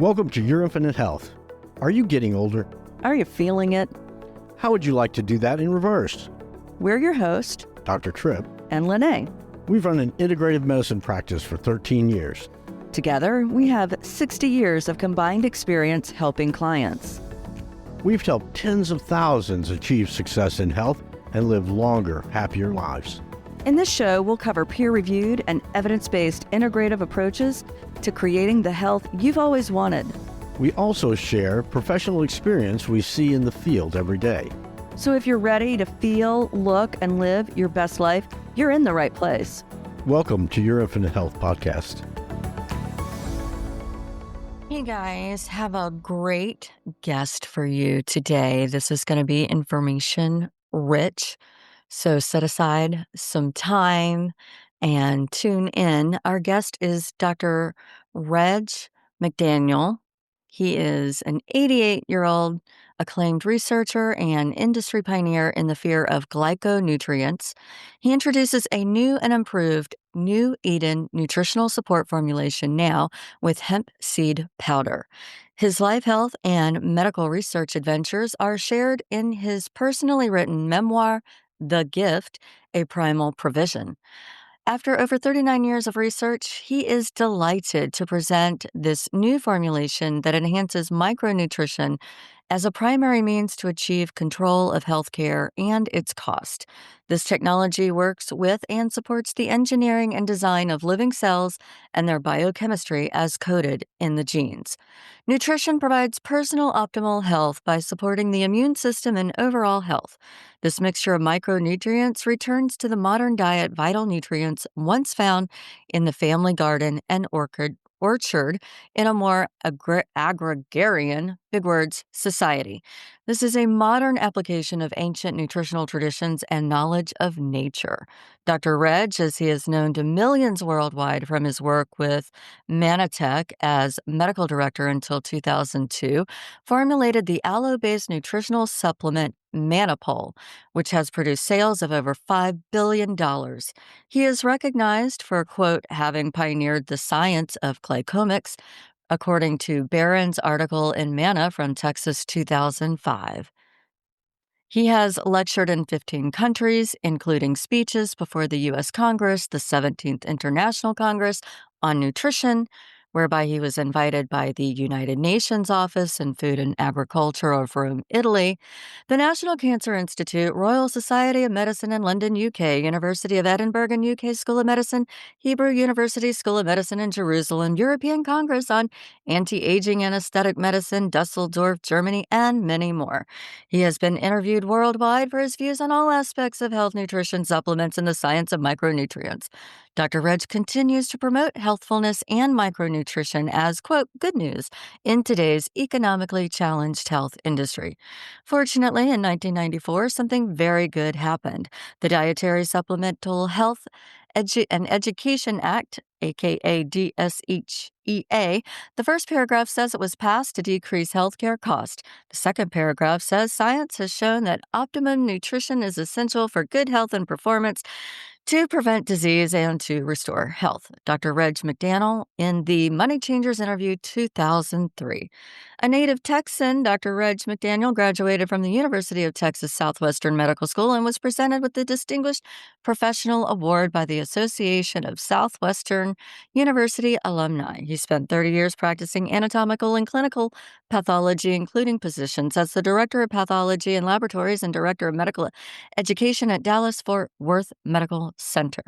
Welcome to Your Infinite Health. Are you getting older? Are you feeling it? How would you like to do that in reverse? We're your host, Dr. Tripp and Lene. We've run an integrative medicine practice for 13 years. Together, we have 60 years of combined experience helping clients. We've helped tens of thousands achieve success in health and live longer, happier lives. In this show, we'll cover peer-reviewed and evidence-based integrative approaches to creating the health you've always wanted. We also share professional experience we see in the field every day. So if you're ready to feel, look, and live your best life, you're in the right place. Welcome to Your Infinite Health podcast. Hey guys, have a great guest for you today. This is going to be information rich. So set aside some time and tune in. Our guest is Dr. Reg McDaniel. He is an 88-year-old acclaimed researcher and industry pioneer in the field of glyconutrients. He introduces a new and improved New Eden nutritional support formulation now with hemp seed powder. His life, health, and medical research adventures are shared in his personally written memoir, The Gift, A Primal Provision. After over 39 years of research, he is delighted to present this new formulation that enhances micronutrition as a primary means to achieve control of healthcare and its cost. This technology works with and supports the engineering and design of living cells and their biochemistry as coded in the genes. Nutrition provides personal optimal health by supporting the immune system and overall health. This mixture of micronutrients returns to the modern diet vital nutrients once found in the family garden and orchard in a more agrarian, big words, society. This is a modern application of ancient nutritional traditions and knowledge of nature. Dr. Reg, as he is known to millions worldwide from his work with Mannotech as medical director until 2002, formulated the aloe-based nutritional supplement Mannopol, which has produced sales of over $5 billion. He is recognized for, quote, having pioneered the science of glycomics, according to Barron's article in Manna from Texas 2005. He has lectured in 15 countries, including speeches before the U.S. Congress, the 17th International Congress on Nutrition, whereby he was invited by the United Nations Office in Food and Agriculture of Rome, Italy, the National Cancer Institute, Royal Society of Medicine in London, UK, University of Edinburgh and UK School of Medicine, Hebrew University School of Medicine in Jerusalem, European Congress on Anti-Aging and Aesthetic Medicine, Dusseldorf, Germany, and many more. He has been interviewed worldwide for his views on all aspects of health, nutrition, supplements, and the science of micronutrients. Dr. Reg continues to promote healthfulness and micronutrition as, quote, good news in today's economically challenged health industry. Fortunately, in 1994, something very good happened. The Dietary Supplemental Health and Education Act, aka DSHEA, the first paragraph says it was passed to decrease healthcare cost. The second paragraph says science has shown that optimum nutrition is essential for good health and performance, to prevent disease and to restore health. Dr. Reg McDaniel in the Money Changers interview 2003. A native Texan, Dr. Reg McDaniel graduated from the University of Texas Southwestern Medical School and was presented with the Distinguished Professional Award by the Association of Southwestern University Alumni. He spent 30 years practicing anatomical and clinical pathology, including positions as the Director of Pathology and Laboratories and Director of Medical Education at Dallas-Fort Worth Medical Center.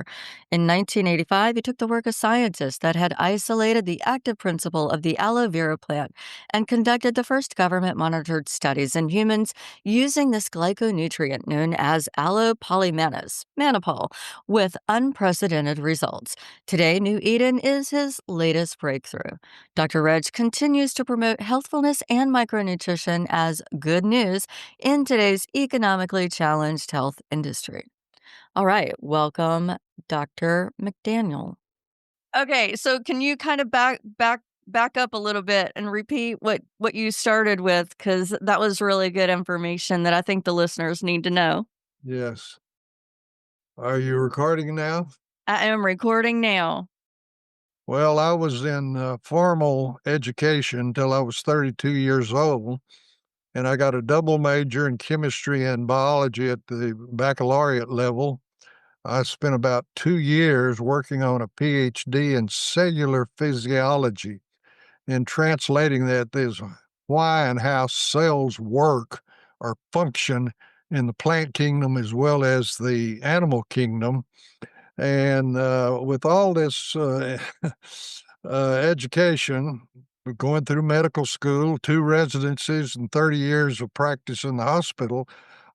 In 1985, he took the work of scientists that had isolated the active principle of the aloe vera plant and conducted the first government-monitored studies in humans using this glyconutrient known as aloe polymannose, Mannopol, with unprecedented results. Today, New Eden is his latest breakthrough. Dr. Reg continues to promote healthfulness and micronutrition as good news in today's economically challenged health industry. All right, welcome, Dr. McDaniel. Okay, so can you kind of back up a little bit and repeat what you started with, because that was really good information that I think the listeners need to know. Yes. Are you recording now? I am recording now. Well, I was in formal education until I was 32 years old, and I got a double major in chemistry and biology at the baccalaureate level. I spent about 2 years working on a PhD in cellular physiology and translating that as why and how cells work or function in the plant kingdom as well as the animal kingdom. And with all this education, going through medical school, 2 residencies, and 30 years of practice in the hospital,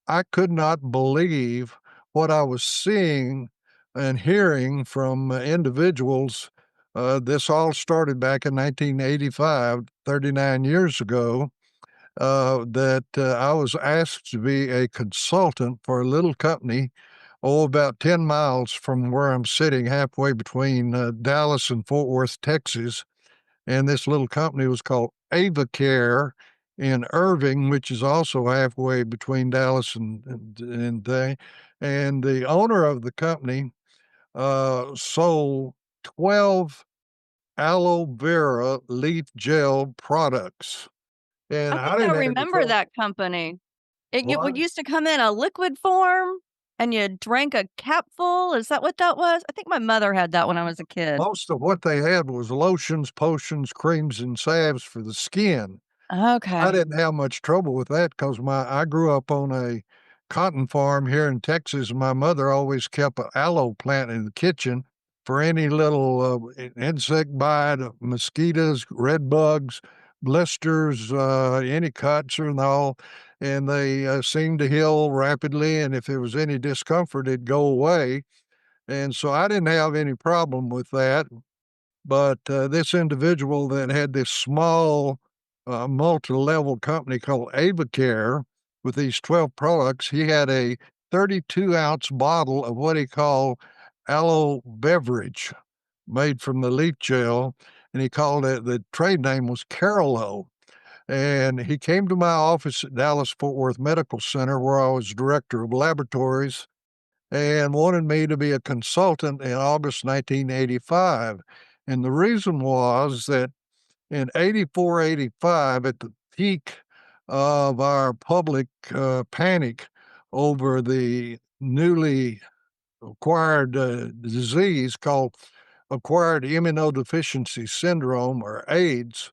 I could not believe what I was seeing and hearing from individuals. This all started back in 1985, 39 years ago, that I was asked to be a consultant for a little company, about 10 miles from where I'm sitting, halfway between Dallas and Fort Worth, Texas. And this little company was called AvaCare in Irving, which is also halfway between Dallas and they. And the owner of the company sold 12 aloe vera leaf gel products. And I I think I didn't have any remember trouble. that company. It What? would used to come in a liquid form, and you drank a capful. Is that what that was? I think my mother had that when I was a kid. Most of what they had was lotions, potions, creams, and salves for the skin. I Okay. didn't have much trouble with that because I grew up on a cotton farm here in Texas, and my mother always kept an aloe plant in the kitchen for any little insect bite, mosquitoes, red bugs, blisters, any cuts and all. And they seemed to heal rapidly. And if there was any discomfort, it'd go away. And so I didn't have any problem with that. But this individual that had this small multi-level company called AvaCare with these 12 products, he had a 32-ounce bottle of what he called aloe beverage made from the leaf gel, and he called it, the trade name was Carolo. And he came to my office at Dallas Fort Worth Medical Center, where I was director of laboratories, and wanted me to be a consultant in August 1985. And the reason was that in 84, 85, at the peak of our public panic over the newly acquired disease called acquired immunodeficiency syndrome, or AIDS,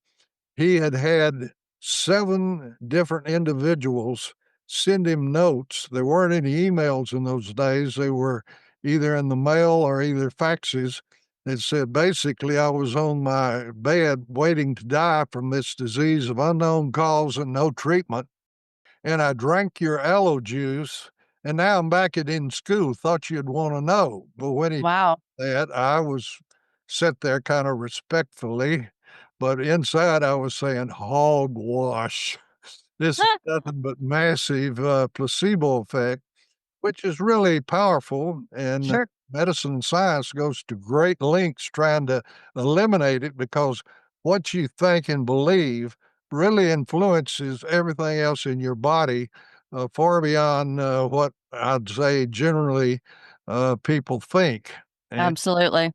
he had had 7 different individuals send him notes. There weren't any emails in those days. They were either in the mail or either faxes. It said basically I was on my bed waiting to die from this disease of unknown cause and no treatment. And I drank your aloe juice, and now I'm back in school. Thought you'd want to know. But when he Wow. that, I was sit there kind of respectfully, but inside I was saying, hogwash. This is nothing but massive placebo effect, which is really powerful. And Sure. medicine and science goes to great lengths trying to eliminate it, because what you think and believe really influences everything else in your body, far beyond what I'd say generally people think. And Absolutely.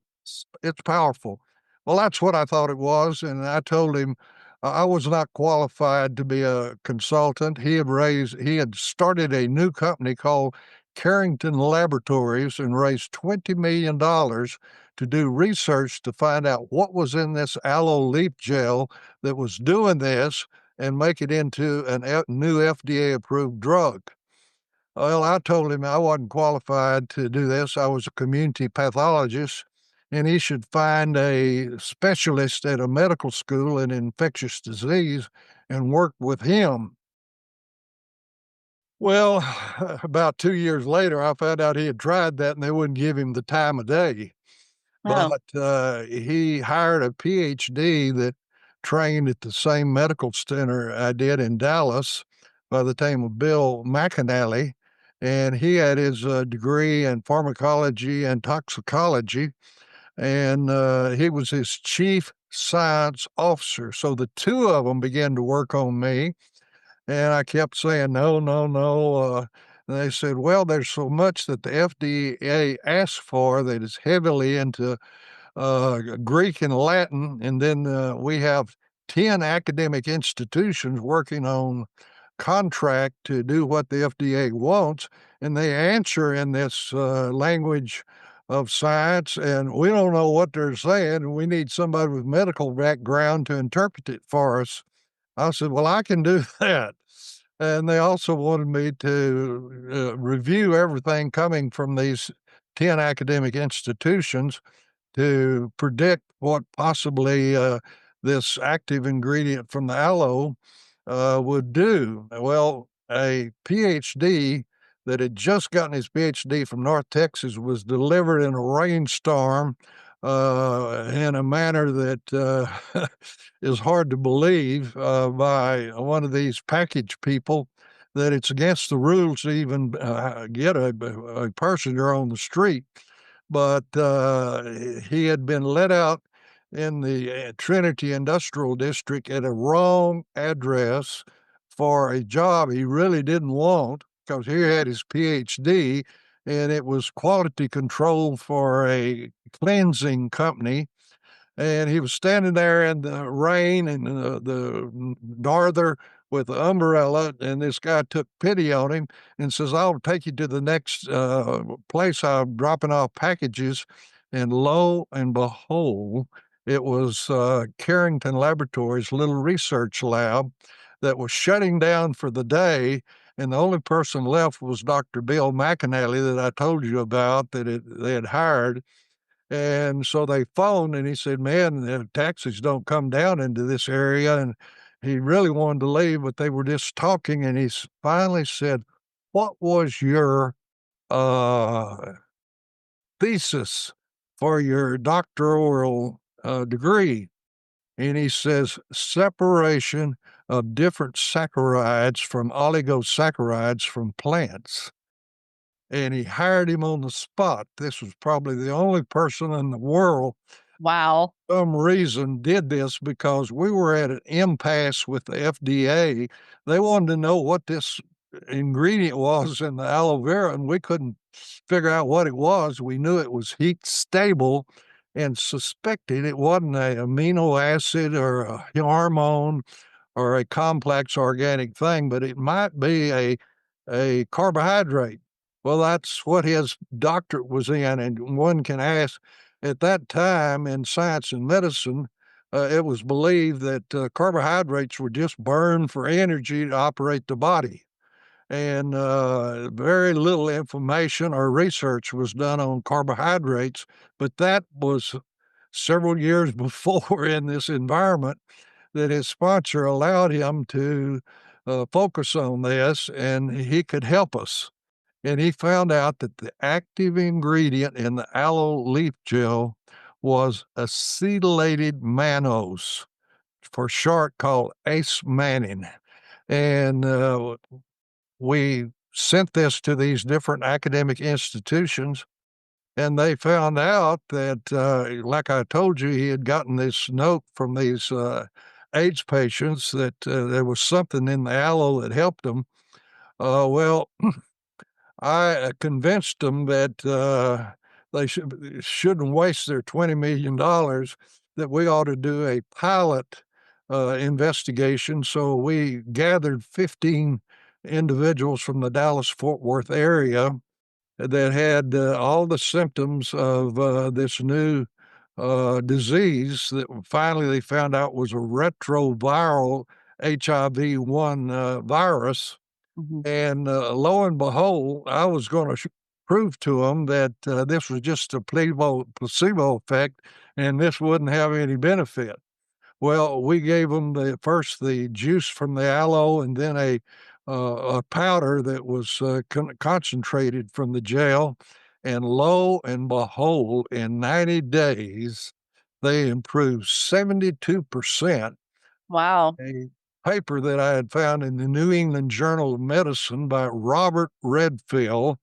it's powerful. Well, that's what I thought it was, and I told him I was not qualified to be a consultant. He had started a new company called Carrington Laboratories and raised $20 million to do research to find out what was in this aloe leaf gel that was doing this and make it into a new FDA approved drug. Well, I told him I wasn't qualified to do this. I was a community pathologist, and he should find a specialist at a medical school in infectious disease and work with him. Well, about 2 years later, I found out he had tried that and they wouldn't give him the time of day. Oh, But he hired a PhD that trained at the same medical center I did in Dallas by the name of Bill McAnally. And he had his degree in pharmacology and toxicology, and he was his chief science officer. So the two of them began to work on me, and I kept saying, no, no, no. And they said, well, there's so much that the FDA asks for that is heavily into Greek and Latin, and then we have 10 academic institutions working on contract to do what the FDA wants, and they answer in this language of science, and we don't know what they're saying, and we need somebody with medical background to interpret it for us. I said, well, I can do that. And they also wanted me to review everything coming from these 10 academic institutions to predict what possibly this active ingredient from the aloe would do. Well, a PhD that had just gotten his PhD from North Texas was delivered in a rainstorm in a manner that is hard to believe by one of these package people, that it's against the rules to even get a person there on the street. But he had been let out in the Trinity Industrial District at a wrong address for a job he really didn't want, because he had his PhD and it was quality control for a cleansing company. And he was standing there in the rain and the norther with the umbrella, and this guy took pity on him and says, I'll take you to the next place I'm dropping off packages. And lo and behold, it was Carrington Laboratories' little research lab that was shutting down for the day, and the only person left was Dr. Bill McAnally that I told you about that they had hired. And so they phoned, and he said, man, the taxis don't come down into this area. And he really wanted to leave, but they were just talking. And he finally said, what was your thesis for your doctoral degree? And he says, separation of different saccharides from oligosaccharides from plants. And he hired him on the spot. This was probably the only person in the world, Wow. for some reason, did this, because we were at an impasse with the FDA. They wanted to know what this ingredient was in the aloe vera, and we couldn't figure out what it was. We knew it was heat stable and suspected it wasn't an amino acid or a hormone or a complex organic thing, but it might be a carbohydrate. Well, that's what his doctorate was in. And one can ask, at that time in science and medicine, it was believed that carbohydrates were just burned for energy to operate the body. And very little information or research was done on carbohydrates, but that was several years before in this environment that his sponsor allowed him to focus on this, and he could help us. And he found out that the active ingredient in the aloe leaf gel was acetylated mannose, for short called acemannan. And we sent this to these different academic institutions, and they found out that, like I told you, he had gotten this note from these AIDS patients that there was something in the aloe that helped them. Well, I convinced them that they shouldn't waste their $20 million, that we ought to do a pilot investigation. So we gathered 15 individuals from the Dallas-Fort Worth area that had all the symptoms of this new disease that finally they found out was a retroviral HIV-1 virus. Mhm. And lo and behold, I was going to prove to them that this was just a placebo effect and this wouldn't have any benefit. Well, we gave them first the juice from the aloe, and then a powder that was concentrated from the gel. And lo and behold, in 90 days, they improved 72%. Wow. A paper that I had found in the New England Journal of Medicine by Robert Redfield,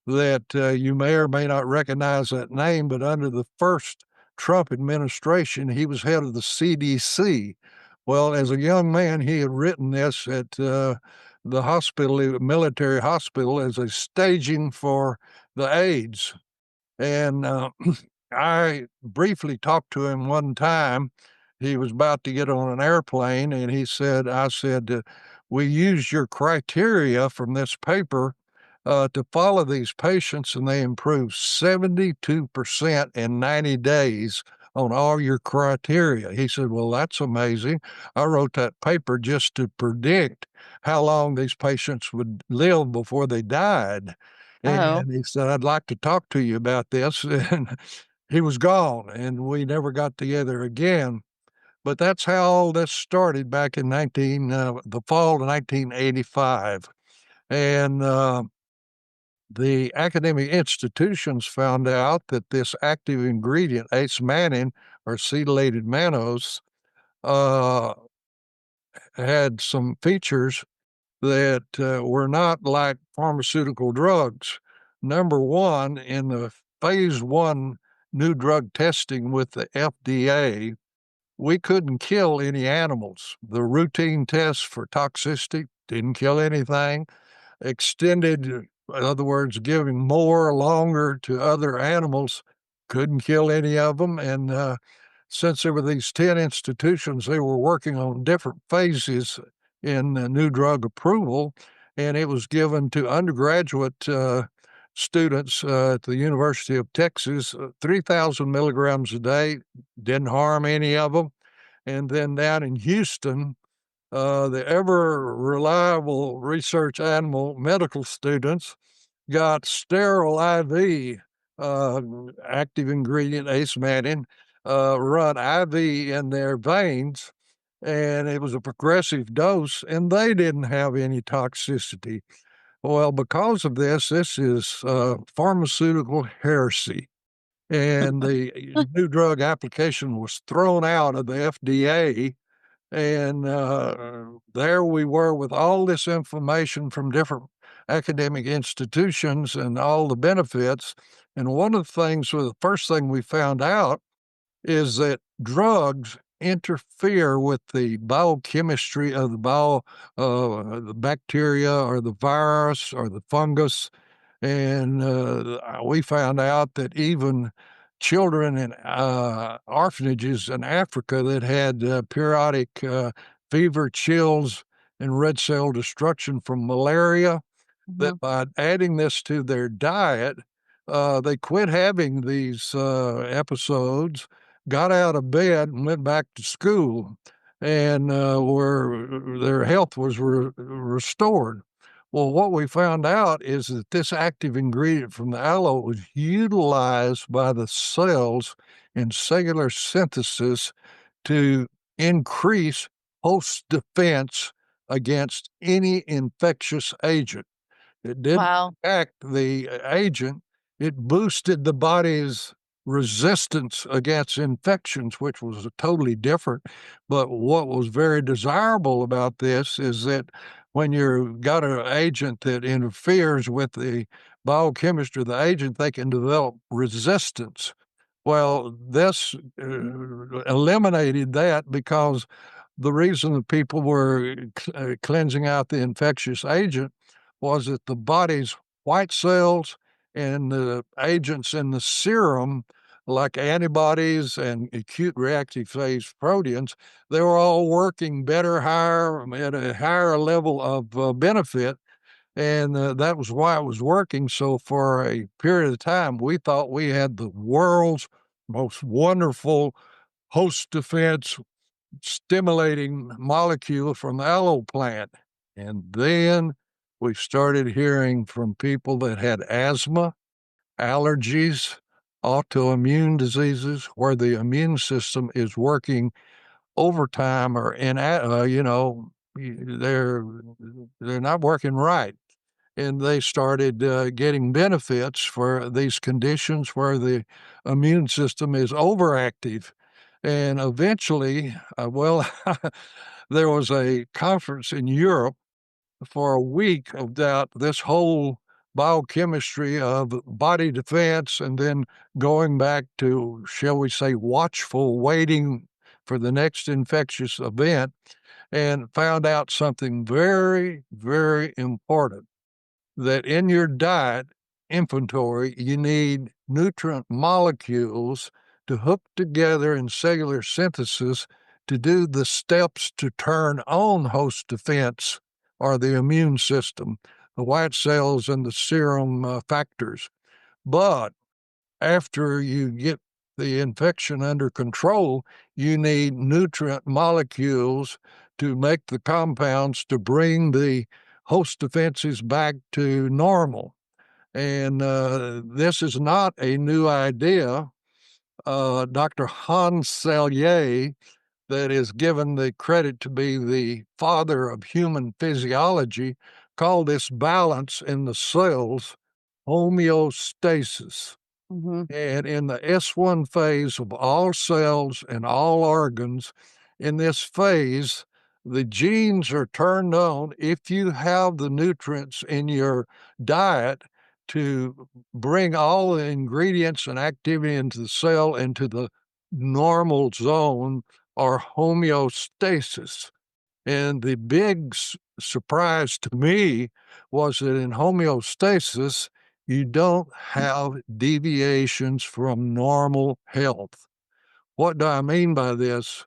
that you may or may not recognize that name, but under the first Trump administration, he was head of the CDC. Well, as a young man, he had written this at the hospital, military hospital, as a staging for the AIDS. And I briefly talked to him one time. He was about to get on an airplane, and I said, we used your criteria from this paper to follow these patients, and they improved 72% in 90 days on all your criteria. He said, well, that's amazing. I wrote that paper just to predict how long these patients would live before they died. Oh, And he said, I'd like to talk to you about this. And he was gone, and we never got together again. But that's how all this started back in the fall of 1985. And the academic institutions found out that this active ingredient, acemannan, or acetylated mannose, uh, had some features that were not like pharmaceutical drugs. Number one, in the phase 1 new drug testing with the FDA, we couldn't kill any animals. The routine tests for toxicity didn't kill anything. Extended, in other words, giving more longer to other animals, couldn't kill any of them. And since there were these 10 institutions, they were working on different phases in new drug approval, and it was given to undergraduate students at the University of Texas, 3,000 milligrams a day, didn't harm any of them. And then down in Houston, the ever reliable research animal medical students got sterile IV active ingredient acemannan run IV in their veins, and it was a progressive dose, and they didn't have any toxicity. Well, because of this is pharmaceutical heresy. And the new drug application was thrown out of the FDA, and there we were with all this information from different academic institutions and all the benefits. And one of the things, the first thing we found out is that drugs interfere with the biochemistry of the bacteria or the virus or the fungus. And we found out that even children in orphanages in Africa that had periodic fever, chills, and red cell destruction from malaria, that by adding this to their diet, they quit having these episodes, got out of bed, and went back to school, and where their health was restored. Well, what we found out is that this active ingredient from the aloe was utilized by the cells in cellular synthesis to increase host defense against any infectious agent. It didn't wow. attack the agent, it boosted the body's resistance against infections, which was totally different. But what was very desirable about this is that when you've got an agent that interferes with the biochemistry of the agent, they can develop resistance. Well, this eliminated that, because the reason that people were cleansing out the infectious agent was that the body's white cells and the agents in the serum, like antibodies and acute reactive phase proteins, they were all working better, higher, at a higher level of benefit. And that was why it was working. So for a period of time, we thought we had the world's most wonderful host defense stimulating molecule from the aloe plant. And then we started hearing from people that had asthma, allergies, autoimmune diseases, where the immune system is working overtime, or they're not working right. And they started getting benefits for these conditions where the immune system is overactive. And eventually, there was a conference in Europe for a week about this whole biochemistry of body defense, and then going back to, shall we say, watchful waiting for the next infectious event, and found out something very, very important, that in your diet, inventory, you need nutrient molecules to hook together in cellular synthesis to do the steps to turn on host defense or the immune system, the white cells and the serum factors. But after you get the infection under control, you need nutrient molecules to make the compounds to bring the host defenses back to normal. And this is not a new idea. Dr. Hans Selye, that is given the credit to be the father of human physiology, called this balance in the cells homeostasis. Mm-hmm. And in the S1 phase of all cells and all organs, in this phase, the genes are turned on if you have the nutrients in your diet to bring all the ingredients and activity into the cell into the normal zone or homeostasis. And the big surprise to me was that in homeostasis, you don't have deviations from normal health. What do I mean by this?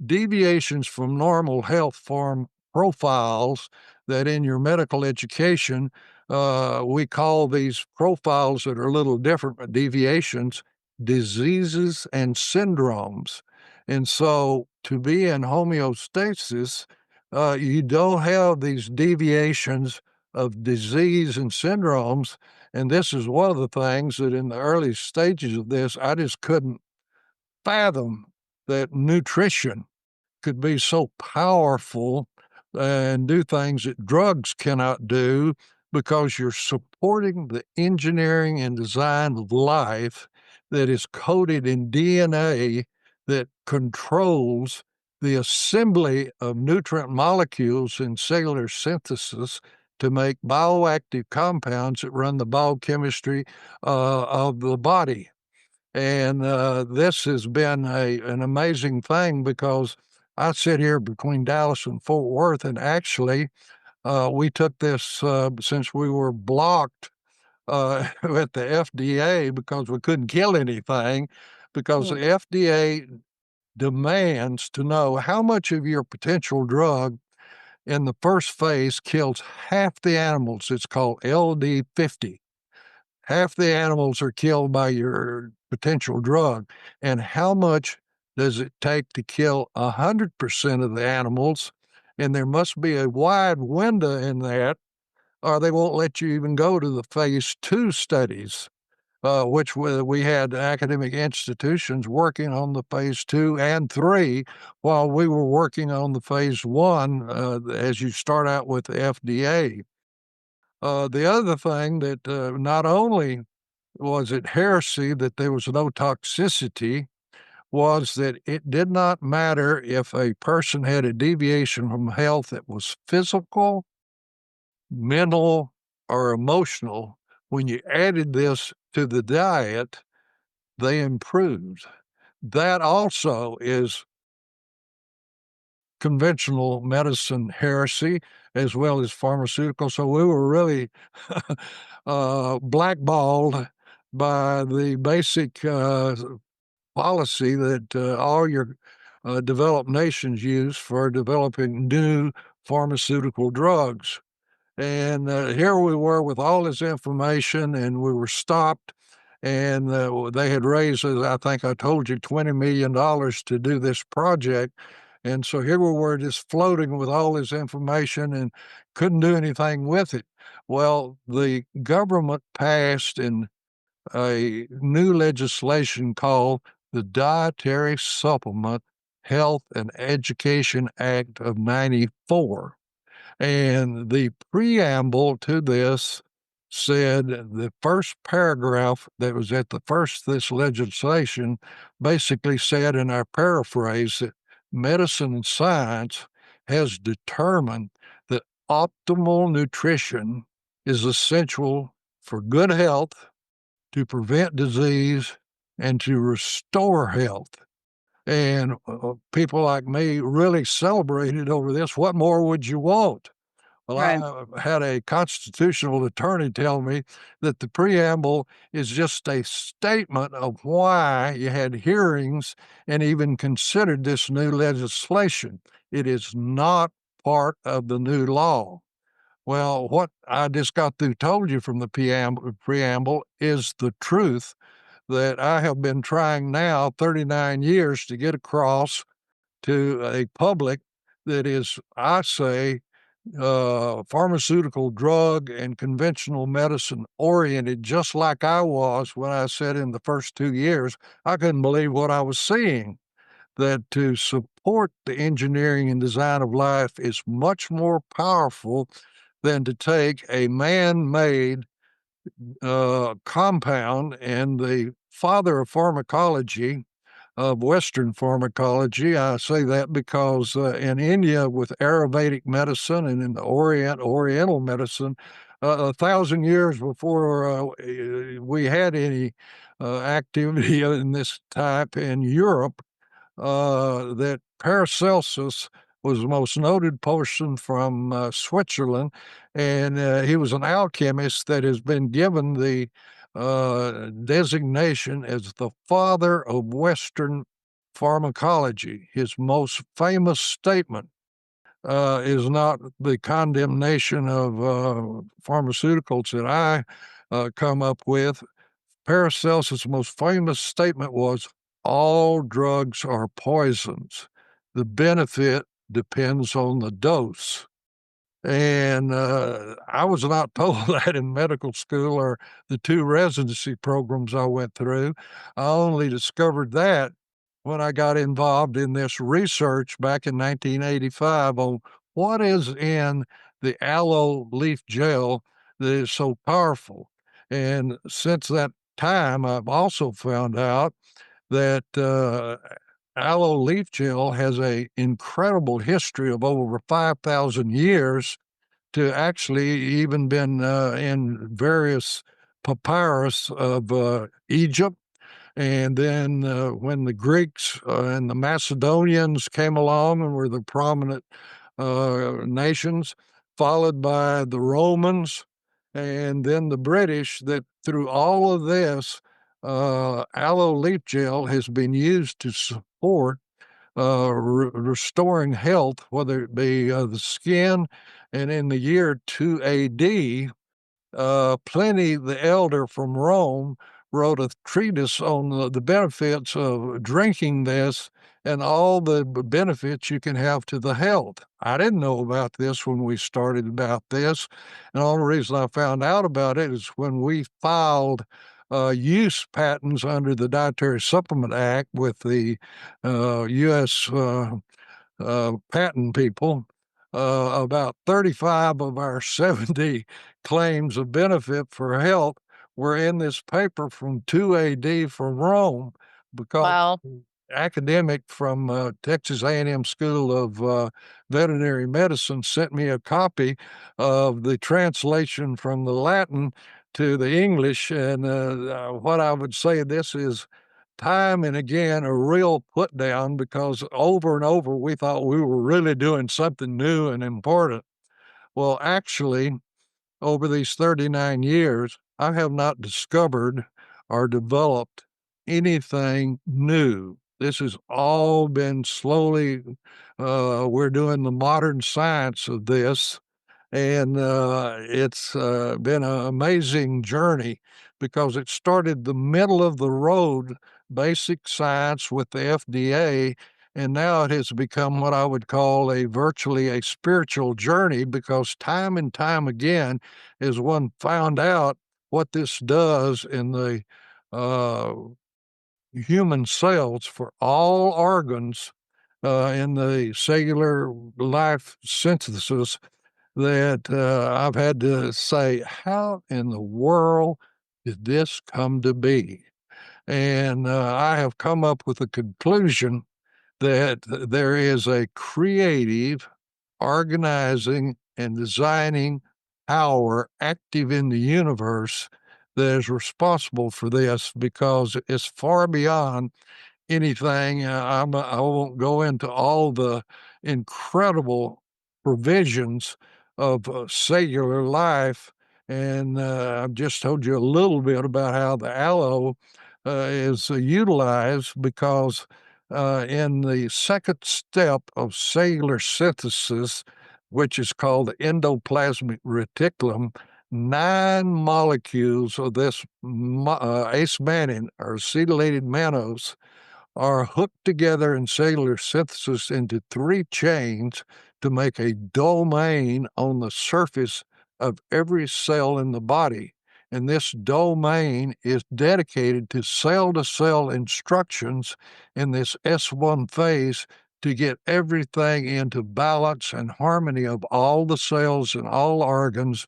Deviations from normal health form profiles that in your medical education, we call these profiles that are a little different, but deviations, diseases and syndromes. And so to be in homeostasis, you don't have these deviations of disease and syndromes. And this is one of the things that in the early stages of this, I just couldn't fathom that nutrition could be so powerful and do things that drugs cannot do because you're supporting the engineering and design of life that is coded in DNA that controls the assembly of nutrient molecules in cellular synthesis to make bioactive compounds that run the biochemistry of the body. And this has been an amazing thing because I sit here between Dallas and Fort Worth, and actually we took this since we were blocked at the FDA because we couldn't kill anything, because the FDA demands to know how much of your potential drug in the first phase kills half the animals. It's called LD50. Half the animals are killed by your potential drug. And how much does it take to kill 100% of the animals? And there must be a wide window in that, or they won't let you even go to the phase 2 studies, which we had academic institutions working on the phase 2 and 3 while we were working on the phase 1 as you start out with the FDA. The other thing that not only was it heresy that there was no toxicity, was that it did not matter if a person had a deviation from health that was physical, mental, or emotional. When you added this to the diet, they improved. That also is conventional medicine heresy as well as pharmaceutical. So we were really blackballed by the basic policy that all your developed nations use for developing new pharmaceutical drugs. And here we were with all this information, and we were stopped. And they had raised, as I think I told you, $20 million to do this project. And so here we were just floating with all this information and couldn't do anything with it. Well, the government passed in a new legislation called the Dietary Supplement Health and Education Act of 94. And the preamble to this said, the first paragraph that was at the first of this legislation basically said, in our paraphrase, that medicine and science has determined that optimal nutrition is essential for good health, to prevent disease, and to restore health. And people like me really celebrated over this. What more would you want? Well, Right. I had a constitutional attorney tell me that the preamble is just a statement of why you had hearings and even considered this new legislation. It is not part of the new law. Well, what I just got through told you from the preamble is the truth that I have been trying now 39 years to get across to a public that is, I say, pharmaceutical, drug, and conventional medicine oriented, just like I was when I said in the first 2 years, I couldn't believe what I was seeing. That to support the engineering and design of life is much more powerful than to take a man made compound. And the father of pharmacology, of Western pharmacology. I say that because in India, with Ayurvedic medicine, and in the Oriental medicine, 1,000 years before we had any activity in this type in Europe, that Paracelsus was the most noted person from Switzerland, and he was an alchemist that has been given the designation as the father of Western pharmacology. His most famous statement is not the condemnation of pharmaceuticals that I come up with. Paracelsus' most famous statement was, all drugs are poisons. The benefit depends on the dose. And I was not told that in medical school or the 2 residency programs I went through. I only discovered that when I got involved in this research back in 1985 on what is in the aloe leaf gel that is so powerful. And since that time, I've also found out that aloe leaf gel has an incredible history of over 5,000 years, to actually even been in various papyrus of Egypt. And then when the Greeks and the Macedonians came along and were the prominent nations, followed by the Romans and then the British, that through all of this, aloe leaf gel has been used to support restoring health, whether it be the skin. And in the year 2 AD, Pliny the Elder from Rome wrote a treatise on the benefits of drinking this and all the benefits you can have to the health. I didn't know about this when we started about this. And the only reason I found out about it is when we filed use patents under the Dietary Supplement Act with the U.S. Patent people. About 35 of our 70 claims of benefit for health were in this paper from 2 AD from Rome, because Wow. academic from Texas A&M School of Veterinary Medicine sent me a copy of the translation from the Latin to the English. And what I would say, this is time and again a real put down, because over and over we thought we were really doing something new and important. Well, actually, over these 39 years, I have not discovered or developed anything new. This has all been slowly, we're doing the modern science of this. And it's been an amazing journey, because it started the middle of the road, basic science with the FDA, and now it has become what I would call virtually a spiritual journey, because time and time again, as one found out what this does in the uh, human cells for all organs in the cellular life synthesis, that I've had to say, how in the world did this come to be? And I have come up with a conclusion that there is a creative, organizing, and designing power active in the universe that is responsible for this, because it's far beyond anything. I won't go into all the incredible provisions of cellular life. And I've just told you a little bit about how the aloe is utilized, because in the second step of cellular synthesis, which is called the endoplasmic reticulum, 9 molecules of this acemannan, or acetylated mannose, are hooked together in cellular synthesis into 3 chains to make a domain on the surface of every cell in the body. And this domain is dedicated to cell instructions in this S1 phase to get everything into balance and harmony of all the cells and all organs.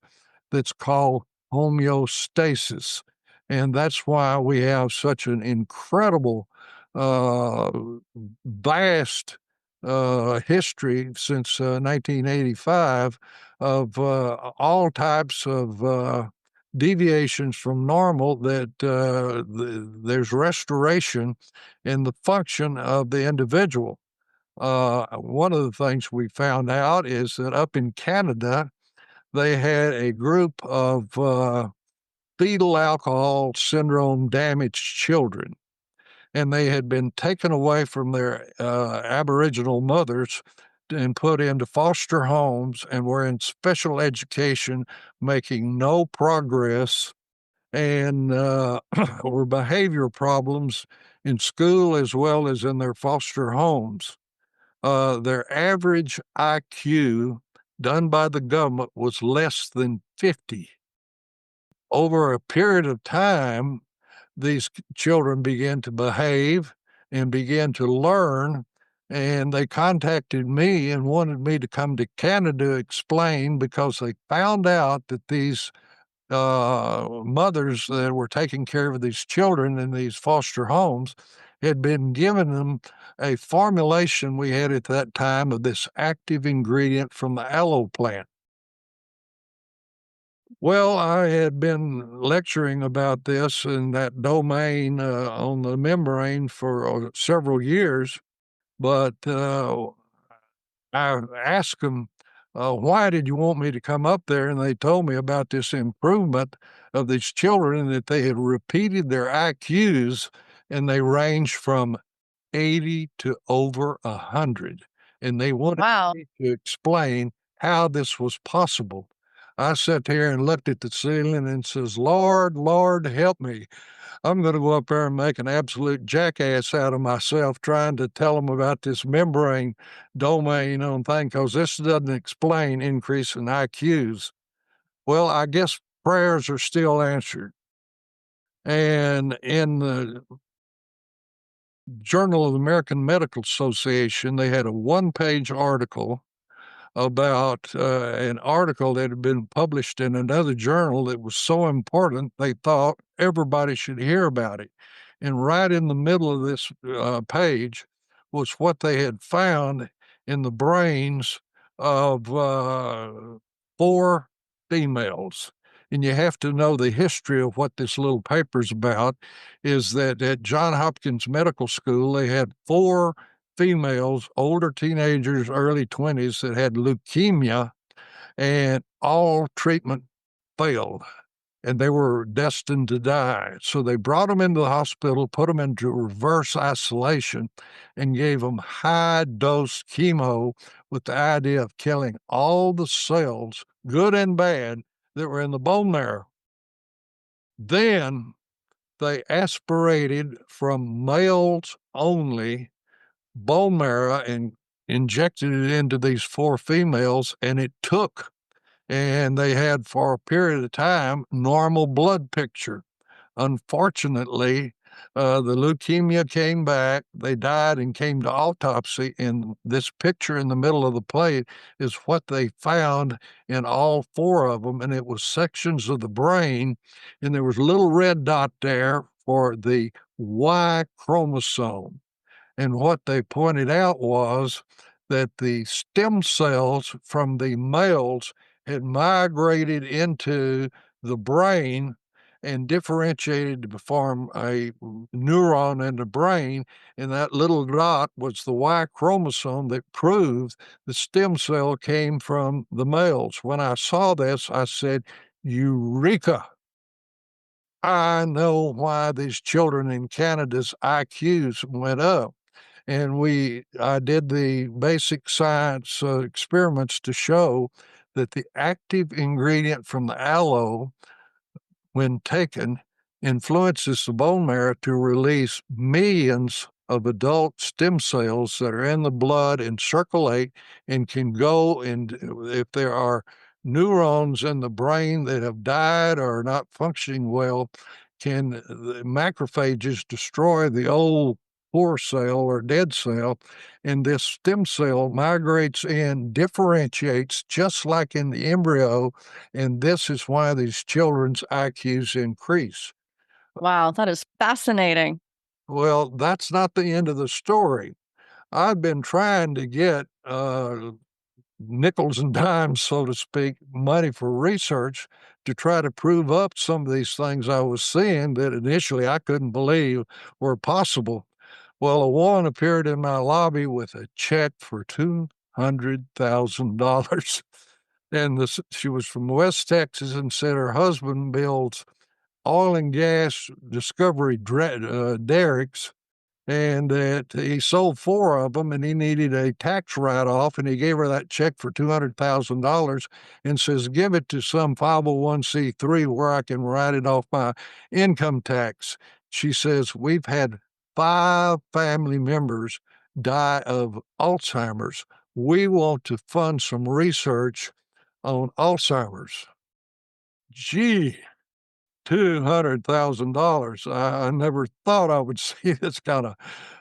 That's called homeostasis. And that's why we have such an incredible, vast history since 1985 of all types of deviations from normal, that there's restoration in the function of the individual. One of the things we found out is that up in Canada, they had a group of fetal alcohol syndrome damaged children, and they had been taken away from their Aboriginal mothers and put into foster homes and were in special education, making no progress, and were behavior problems in school as well as in their foster homes. Their average IQ done by the government was less than 50. Over a period of time, these children began to behave and began to learn, and they contacted me and wanted me to come to Canada to explain, because they found out that these mothers that were taking care of these children in these foster homes had been giving them a formulation we had at that time of this active ingredient from the aloe plant. Well, I had been lecturing about this in that domain on the membrane for several years, but I asked them, why did you want me to come up there? And they told me about this improvement of these children, and that they had repeated their IQs, and they ranged from 80 to over 100. And they wanted Wow. me to explain how this was possible. I sat there and looked at the ceiling and says, Lord, Lord, help me. I'm going to go up there and make an absolute jackass out of myself trying to tell them about this membrane domain on thing, because this doesn't explain increase in IQs. Well, I guess prayers are still answered. And in the Journal of the American Medical Association, they had a 1-page article about an article that had been published in another journal that was so important they thought everybody should hear about it. And right in the middle of this page was what they had found in the brains of 4 females. And you have to know the history of what this little paper's about, is that at Johns Hopkins Medical School, they had 4 females, older teenagers, early 20s, that had leukemia, and all treatment failed, and they were destined to die. So they brought them into the hospital, put them into reverse isolation, and gave them high-dose chemo with the idea of killing all the cells, good and bad, that were in the bone marrow. Then they aspirated from males only bone marrow and injected it into these 4 females, and it took. And they had, for a period of time, normal blood picture. Unfortunately, the leukemia came back. They died and came to autopsy, and this picture in the middle of the plate is what they found in all 4 of them, and it was sections of the brain, and there was a little red dot there for the Y chromosome. And what they pointed out was that the stem cells from the males had migrated into the brain, and differentiated to form a neuron in the brain. And that little dot was the Y chromosome that proved the stem cell came from the males. When I saw this, I said, Eureka! I know why these children in Canada's IQs went up. And I did the basic science experiments to show that the active ingredient from the aloe, when taken, influences the bone marrow to release millions of adult stem cells that are in the blood and circulate and can go, and if there are neurons in the brain that have died or are not functioning well, can the macrophages destroy the old poor cell or dead cell, and this stem cell migrates in, differentiates just like in the embryo, and this is why these children's IQs increase. Wow, that is fascinating. Well, that's not the end of the story. I've been trying to get nickels and dimes, so to speak, money for research to try to prove up some of these things I was seeing that initially I couldn't believe were possible. Well, a woman appeared in my lobby with a check for $200,000. And she was from West Texas and said her husband builds oil and gas discovery derricks, and that he sold 4 of them and he needed a tax write-off, and he gave her that check for $200,000 and says, give it to some 501c3 where I can write it off my income tax. She says, we've had 5 family members die of Alzheimer's. We want to fund some research on Alzheimer's. Gee, $200,000. I never thought I would see this kind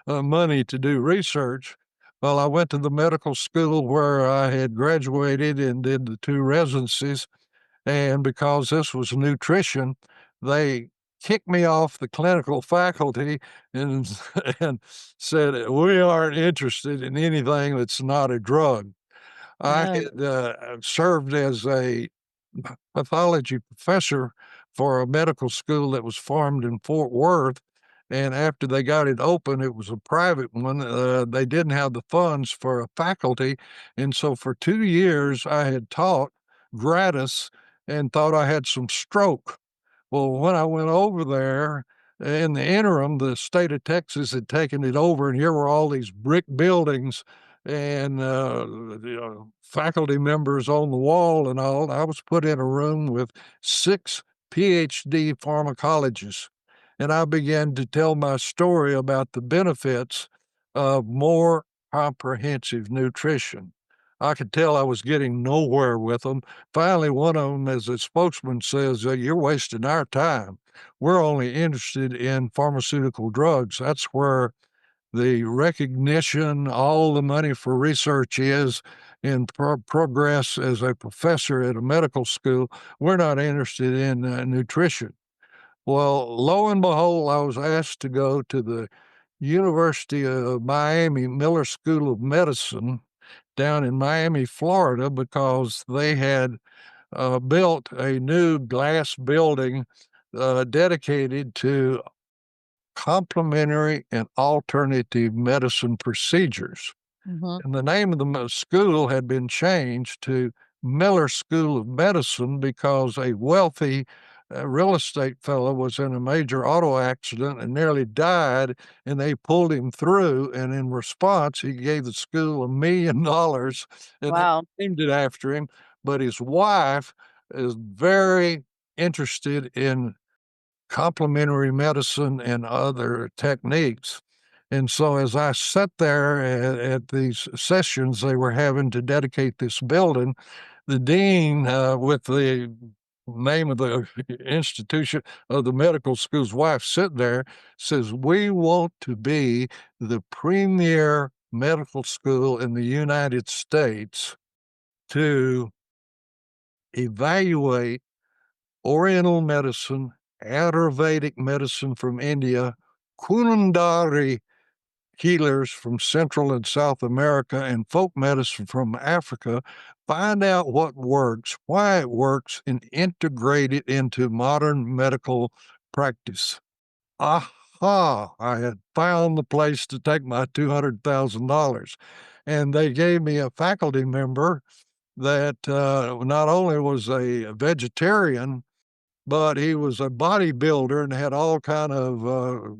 of money to do research. Well, I went to the medical school where I had graduated and did the 2 residencies. And because this was nutrition, they kicked me off the clinical faculty and, and said, we aren't interested in anything that's not a drug. I had served as a pathology professor for a medical school that was formed in Fort Worth. And after they got it open, it was a private one. They didn't have the funds for a faculty. And so for 2 years, I had taught gratis and thought I had some stroke. Well, when I went over there, in the interim, the state of Texas had taken it over, and here were all these brick buildings and faculty members on the wall and all. I was put in a room with 6 PhD pharmacologists, and I began to tell my story about the benefits of more comprehensive nutrition. I could tell I was getting nowhere with them. Finally, one of them, as a spokesman, says, you're wasting our time. We're only interested in pharmaceutical drugs. That's where the recognition, all the money for research is in progress as a professor at a medical school. We're not interested in nutrition. Well, lo and behold, I was asked to go to the University of Miami Miller School of Medicine down in Miami, Florida, because they had built a new glass building dedicated to complementary and alternative medicine procedures. Mm-hmm. And the name of the school had been changed to Miller School of Medicine because a wealthy real estate fellow was in a major auto accident and nearly died, and they pulled him through. And in response, he gave the school $1 million and Wow. they named it after him. But his wife is very interested in complementary medicine and other techniques. And so as I sat there at these sessions they were having to dedicate this building, the dean, with the name of the institution of the medical school's wife sitting there, says, we want to be the premier medical school in the United States to evaluate Oriental medicine, Ayurvedic medicine from India, Kunundari healers from Central and South America and folk medicine from Africa, find out what works, why it works, and integrate it into modern medical practice. Aha! I had found the place to take my $200,000. And they gave me a faculty member that not only was a vegetarian, but he was a bodybuilder and had all kind of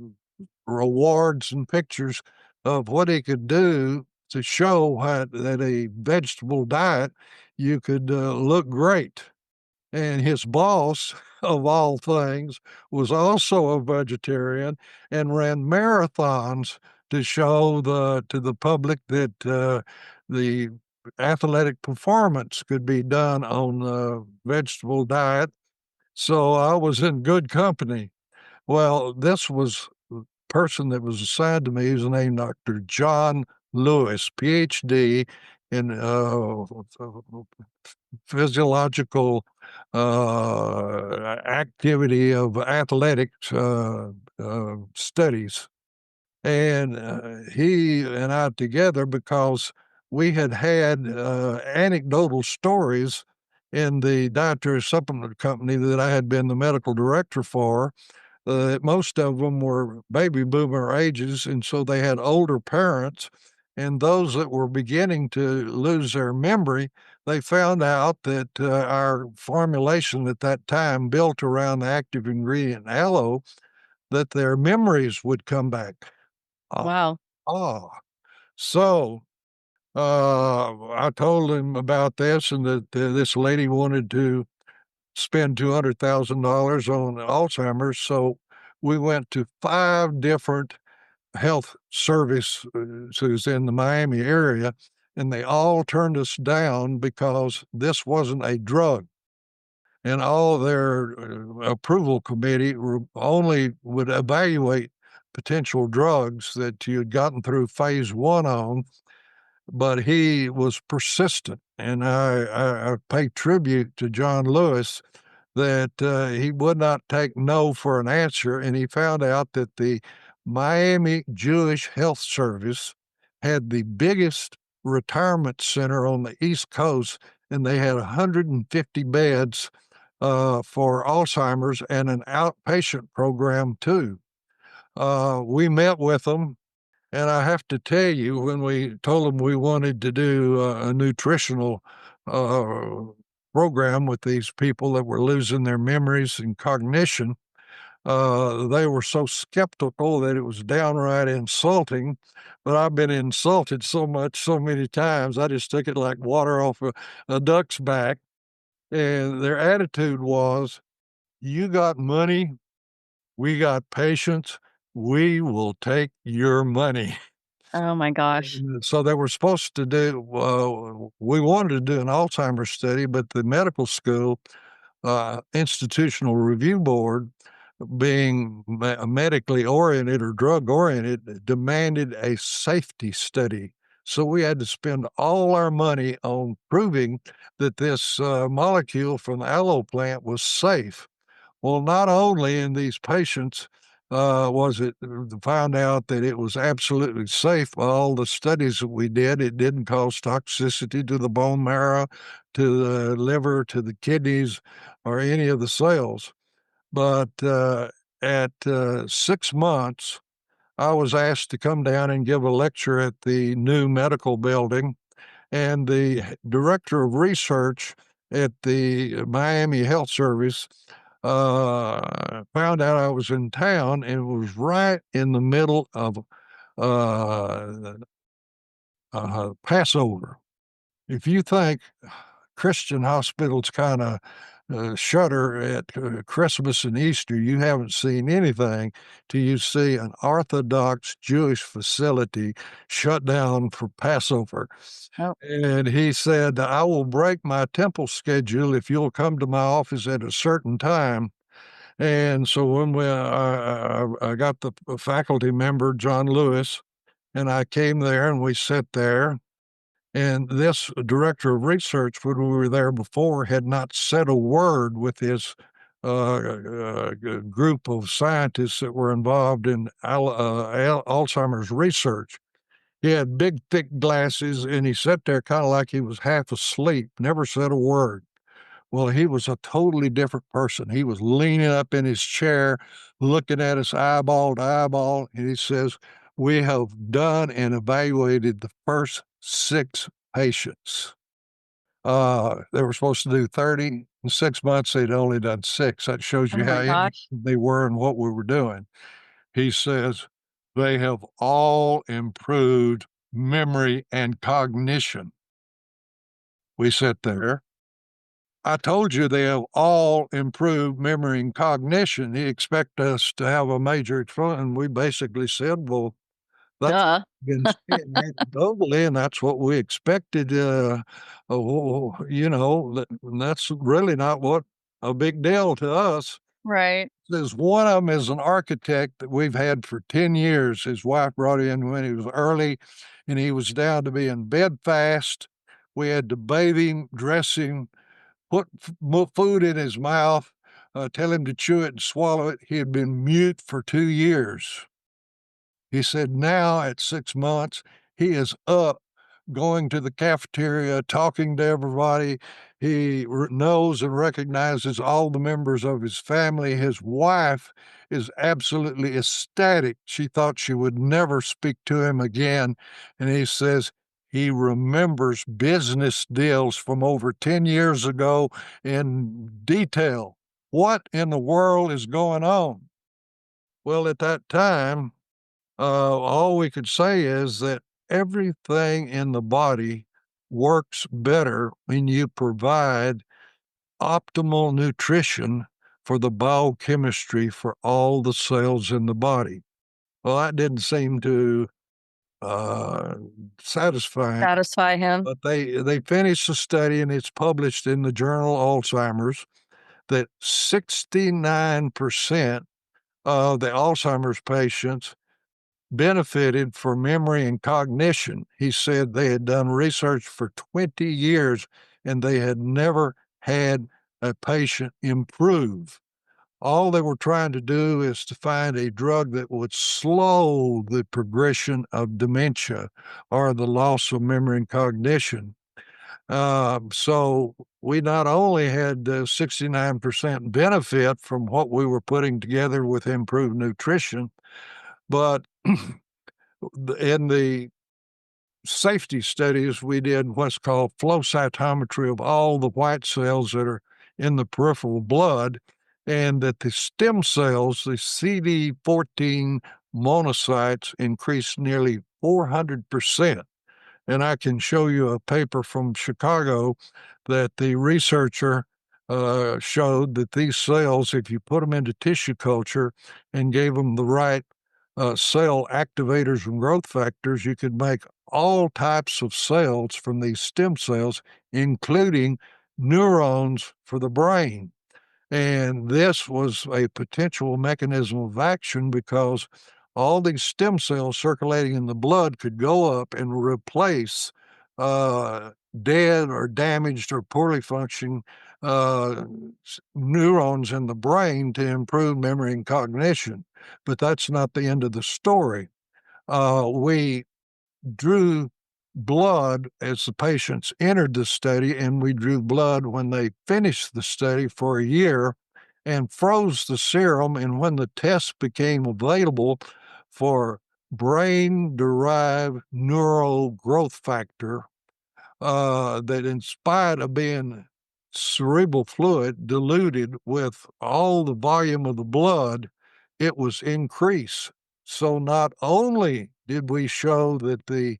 rewards and pictures of what he could do to show that a vegetable diet, you could look great. And his boss, of all things, was also a vegetarian and ran marathons to show to the public that the athletic performance could be done on a vegetable diet. So I was in good company. Well, this was the person that was assigned to me. His name Dr. John Lewis, PhD in physiological activity of athletics studies. And he and I together, because we had anecdotal stories in the dietary supplement company that I had been the medical director for. Most of them were baby boomer ages, and so they had older parents. And those that were beginning to lose their memory, they found out that our formulation at that time, built around the active ingredient aloe, that their memories would come back. Wow. So I told him about this, and that this lady wanted to spend $200,000 on Alzheimer's. So we went to 5 different health services in the Miami area, and they all turned us down because this wasn't a drug. And all their approval committee only would evaluate potential drugs that you had gotten through phase 1 on. But he was persistent, and I pay tribute to John Lewis that he would not take no for an answer. And he found out that the Miami Jewish Health Service had the biggest retirement center on the East Coast, and they had 150 beds for Alzheimer's and an outpatient program too. We met with them, and I have to tell you, when we told them we wanted to do a nutritional program with these people that were losing their memories and cognition, they were so skeptical that it was downright insulting. But I've been insulted so much, so many times, I just took it like water off a duck's back. And their attitude was, you got money, we got patience, we will take your money. Oh my gosh. So they were supposed to do, we wanted to do an Alzheimer's study, but the medical school institutional review board, being medically oriented or drug oriented, demanded a safety study. So we had to spend all our money on proving that this molecule from the aloe plant was safe. Well, not only in these patients was it found out that it was absolutely safe by all the studies that we did. It didn't cause toxicity to the bone marrow, to the liver, to the kidneys, or any of the cells. But at 6 months, I was asked to come down and give a lecture at the new medical building, and the director of research at the Miami Health Service found out I was in town, and it was right in the middle of Passover. If you think Christian hospitals kind of shudder at Christmas and Easter, you haven't seen anything till you see an Orthodox Jewish facility shut down for Passover. Oh. And he said, I will break my temple schedule if you'll come to my office at a certain time. And so when I got the faculty member, John Lewis, and I came there and we sat there. And this director of research, when we were there before, had not said a word with his group of scientists that were involved in Alzheimer's research. He had big, thick glasses, and he sat there kind of like he was half asleep, never said a word. Well, he was a totally different person. He was leaning up in his chair, looking at us eyeball to eyeball, and he says, "We have done and evaluated the first 6 patients." They were supposed to do 30. In 6 months, they'd only done 6. That shows Oh you how my gosh. interested they were in what we were doing. He says, they have all improved memory and cognition. We sit there. I told you they have all improved memory and cognition. He expect us to have a major explosion. And we basically said, well, that's Duh. been saying globally, and that's what we expected. That's really not what a big deal to us. Right. There's one of them is an architect that we've had for 10 years. His wife brought in when he was early, and he was down to being bedfast. We had to bathe him, dress him, put food in his mouth, tell him to chew it and swallow it. He had been mute for 2 years. He said now at 6 months, he is up, going to the cafeteria, talking to everybody. He knows and recognizes all the members of his family. His wife is absolutely ecstatic. She thought she would never speak to him again. And he says he remembers business deals from over 10 years ago in detail. What in the world is going on? Well, at that time, all we could say is that everything in the body works better when you provide optimal nutrition for the biochemistry for all the cells in the body. Well, that didn't seem to satisfy him, him. but they finished the study, and it's published in the journal Alzheimer's, that 69% of the Alzheimer's patients benefited for memory and cognition. He said they had done research for 20 years and they had never had a patient improve. All they were trying to do is to find a drug that would slow the progression of dementia or the loss of memory and cognition. So we not only had 69% benefit from what we were putting together with improved nutrition, but in the safety studies, we did what's called flow cytometry of all the white cells that are in the peripheral blood, and that the stem cells, the CD14 monocytes, increased nearly 400%. And I can show you a paper from Chicago that the researcher showed that these cells, if you put them into tissue culture and gave them the right cell activators and growth factors, you could make all types of cells from these stem cells, including neurons for the brain. And this was a potential mechanism of action because all these stem cells circulating in the blood could go up and replace dead or damaged or poorly functioning neurons in the brain to improve memory and cognition. But that's not the end of the story. We drew blood as the patients entered the study, and we drew blood when they finished the study for a year and froze the serum. And when the test became available for brain-derived neural growth factor, that in spite of being cerebral fluid diluted with all the volume of the blood, it was increased. So not only did we show that the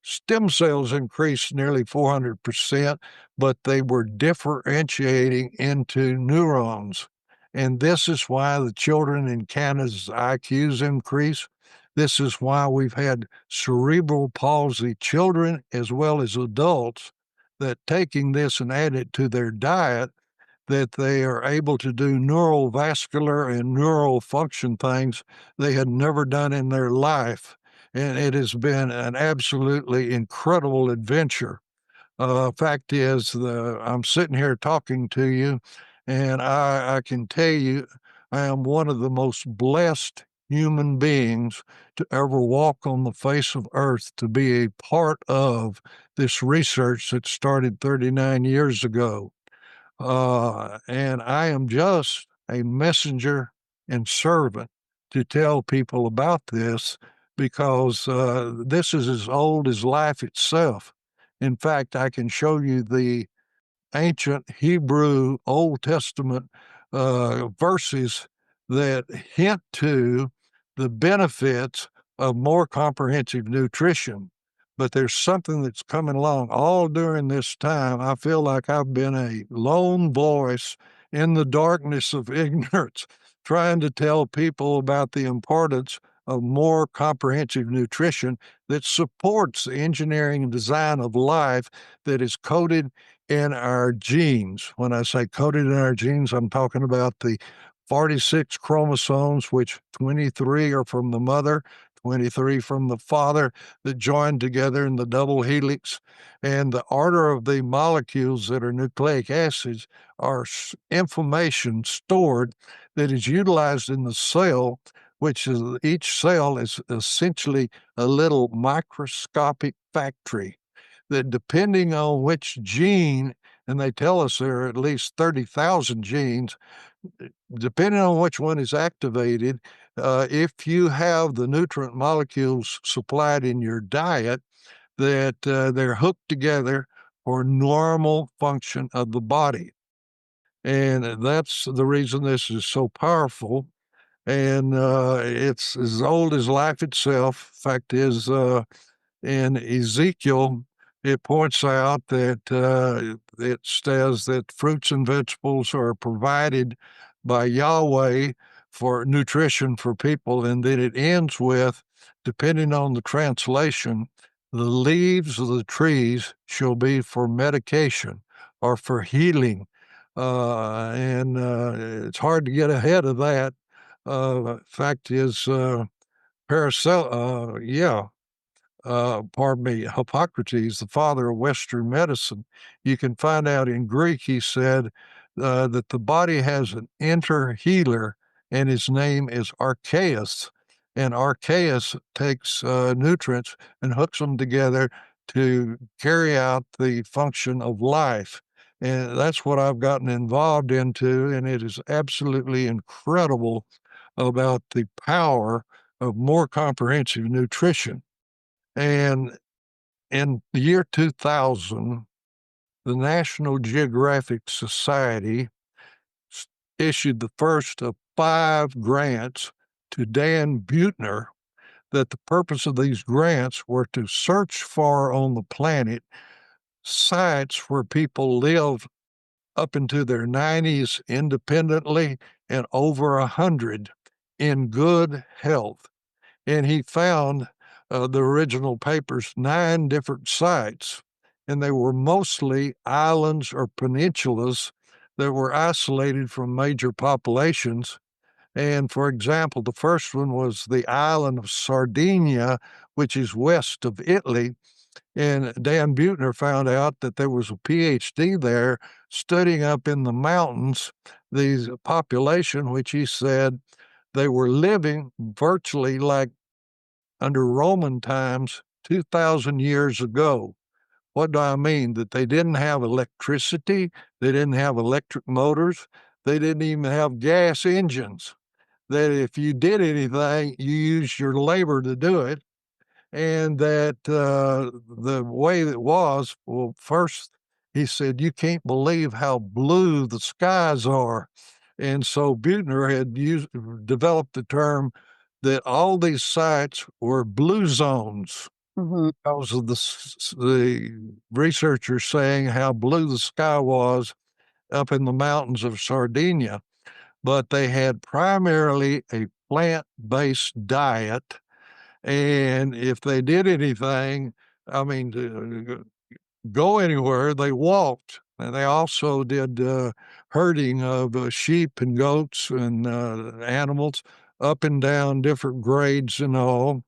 stem cells increased nearly 400%, but they were differentiating into neurons. And this is why the children in Canada's IQs increase. This is why we've had cerebral palsy children as well as adults that taking this and add it to their diet, that they are able to do neurovascular and neural function things they had never done in their life. And it has been an absolutely incredible adventure. Fact is, I'm sitting here talking to you, And I can tell you, I am one of the most blessed human beings to ever walk on the face of earth, to be a part of this research that started 39 years ago. And I am just a messenger and servant to tell people about this, because this is as old as life itself. In fact, I can show you the ancient Hebrew Old Testament verses that hint to the benefits of more comprehensive nutrition. But there's something that's coming along all during this time. I feel like I've been a lone voice in the darkness of ignorance, trying to tell people about the importance of more comprehensive nutrition that supports the engineering and design of life that is coded in our genes. When I say coded in our genes, I'm talking about the 46 chromosomes, which 23 are from the mother, 23 from the father, that join together in the double helix. And the order of the molecules that are nucleic acids are information stored that is utilized in the cell, which is, each cell is essentially a little microscopic factory that, depending on which gene, and they tell us there are at least 30,000 genes, depending on which one is activated, if you have the nutrient molecules supplied in your diet, that they're hooked together for normal function of the body. And that's the reason this is so powerful. And it's as old as life itself. Fact is, in Ezekiel, it points out that it says that fruits and vegetables are provided by Yahweh for nutrition for people. And then it ends with, depending on the translation, the leaves of the trees shall be for medication or for healing. And it's hard to get ahead of that. Fact is, pardon me, Hippocrates, the father of Western medicine, you can find out in Greek, he said that the body has an inter-healer, and his name is Archaeus. And Archaeus takes nutrients and hooks them together to carry out the function of life. And that's what I've gotten involved into, and it is absolutely incredible about the power of more comprehensive nutrition. And in the year 2000, the National Geographic Society issued the first of 5 grants to Dan Buettner, that the purpose of these grants were to search for on the planet sites where people live up into their 90s independently and over 100 in good health. And he found the original papers, 9 different sites, and they were mostly islands or peninsulas that were isolated from major populations. And for example, the first one was the island of Sardinia, which is west of Italy. And Dan Buettner found out that there was a PhD there studying up in the mountains, the population, which he said they were living virtually like under Roman times 2,000 years ago. What do I mean? That they didn't have electricity, they didn't have electric motors, they didn't even have gas engines. That if you did anything, you used your labor to do it. And that the way it was, well, first he said, you can't believe how blue the skies are. And so Buettner had developed the term that all these sites were blue zones because of the researchers saying how blue the sky was up in the mountains of Sardinia. But they had primarily a plant-based diet. And if they did anything, I mean, to go anywhere, they walked. And they also did herding of sheep and goats and animals up and down different grades and all.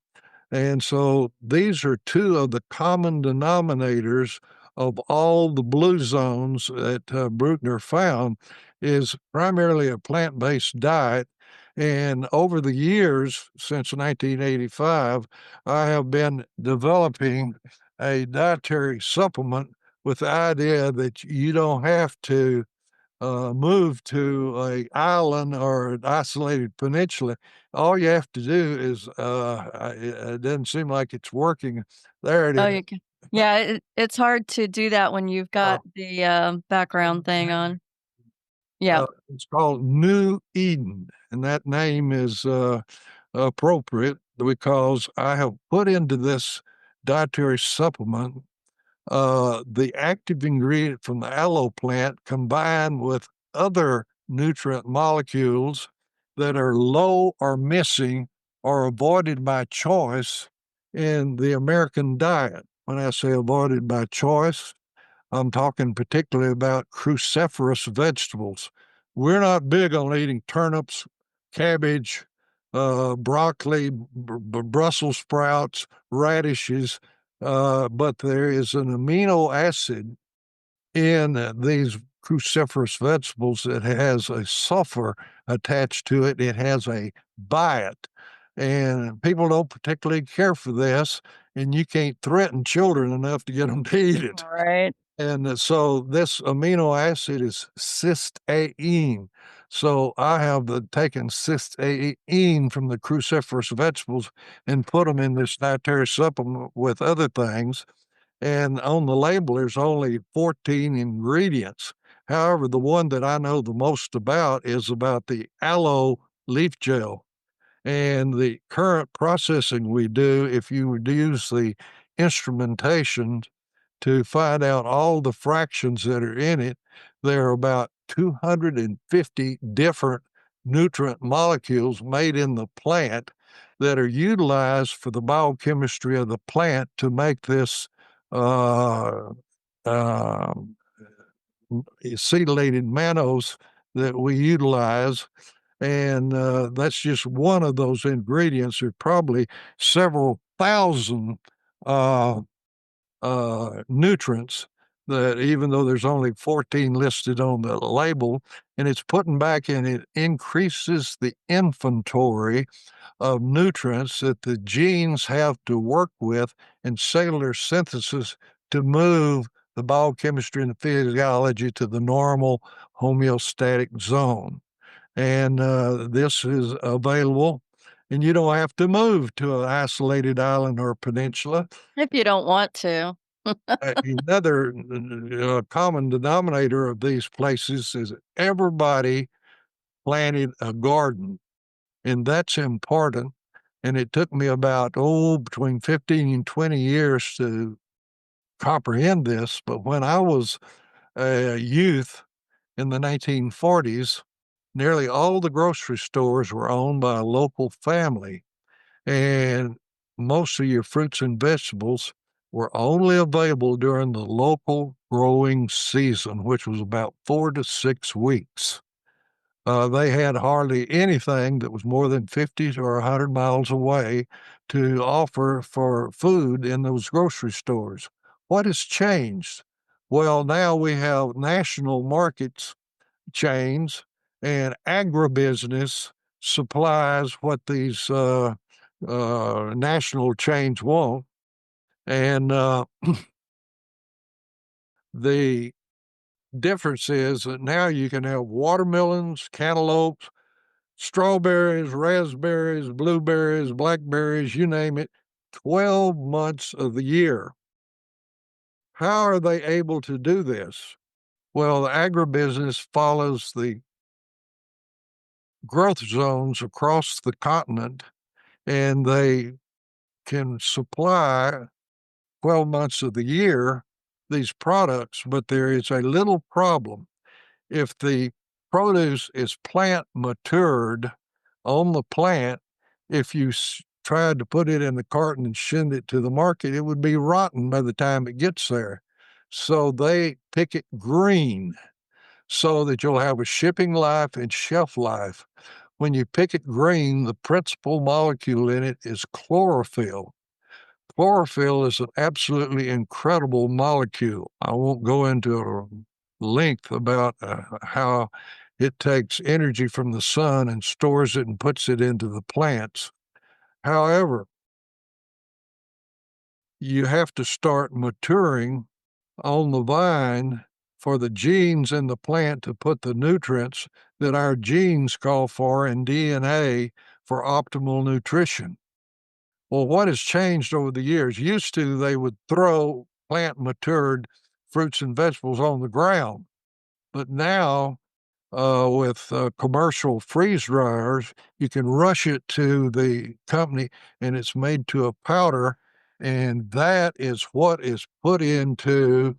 And so these are 2 of the common denominators of all the blue zones that Buettner found. is primarily a plant-based diet. And over the years, since 1985, I have been developing a dietary supplement with the idea that you don't have to move to an island or an isolated peninsula. All you have to do is, it doesn't seem like it's working. There it Oh, is. you can. Yeah, it's hard to do that when you've got the background thing on. Yeah. It's called New Eden, and that name is appropriate because I have put into this dietary supplement the active ingredient from the aloe plant combined with other nutrient molecules that are low or missing or avoided by choice in the American diet. When I say avoided by choice, I'm talking particularly about cruciferous vegetables. We're not big on eating turnips, cabbage, broccoli, Brussels sprouts, radishes, but there is an amino acid in these cruciferous vegetables that has a sulfur attached to it. It has a bite, and people don't particularly care for this, and you can't threaten children enough to get them to eat it. All right. And so this amino acid is cysteine. So I have taken cysteine from the cruciferous vegetables and put them in this dietary supplement with other things. And on the label, there's only 14 ingredients. However, the one that I know the most about is about the aloe leaf gel. And the current processing we do, if you would use the instrumentation to find out all the fractions that are in it, there are about 250 different nutrient molecules made in the plant that are utilized for the biochemistry of the plant to make this acetylated mannose that we utilize. And that's just one of those ingredients. There's probably several thousand nutrients that, even though there's only 14 listed on the label, and it's putting back in, it increases the inventory of nutrients that the genes have to work with in cellular synthesis to move the biochemistry and the physiology to the normal homeostatic zone. And this is available, and you don't have to move to an isolated island or peninsula. If you don't want to. Another common denominator of these places is everybody planted a garden, and that's important. And it took me about, between 15 and 20 years to comprehend this. But when I was a youth in the 1940s, nearly all the grocery stores were owned by a local family, and most of your fruits and vegetables were only available during the local growing season, which was about 4 to 6 weeks. They had hardly anything that was more than 50 or 100 miles away to offer for food in those grocery stores. What has changed? Well, now we have national markets chains, and agribusiness supplies what these national chains want. And the difference is that now you can have watermelons, cantaloupes, strawberries, raspberries, blueberries, blackberries, you name it, 12 months of the year. How are they able to do this? Well, the agribusiness follows the growth zones across the continent, and they can supply 12 months of the year these products, but there is a little problem. If the produce is plant matured on the plant, if you tried to put it in the carton and send it to the market, it would be rotten by the time it gets there. So they pick it green so that you'll have a shipping life and shelf life. When you pick it green, the principal molecule in it is chlorophyll. Chlorophyll is an absolutely incredible molecule. I won't go into a length about how it takes energy from the sun and stores it and puts it into the plants. However, you have to start maturing on the vine for the genes in the plant to put the nutrients that our genes call for in DNA for optimal nutrition. Well, what has changed over the years? Used to, they would throw plant matured fruits and vegetables on the ground. But now, with commercial freeze dryers, you can rush it to the company and it's made to a powder. And that is what is put into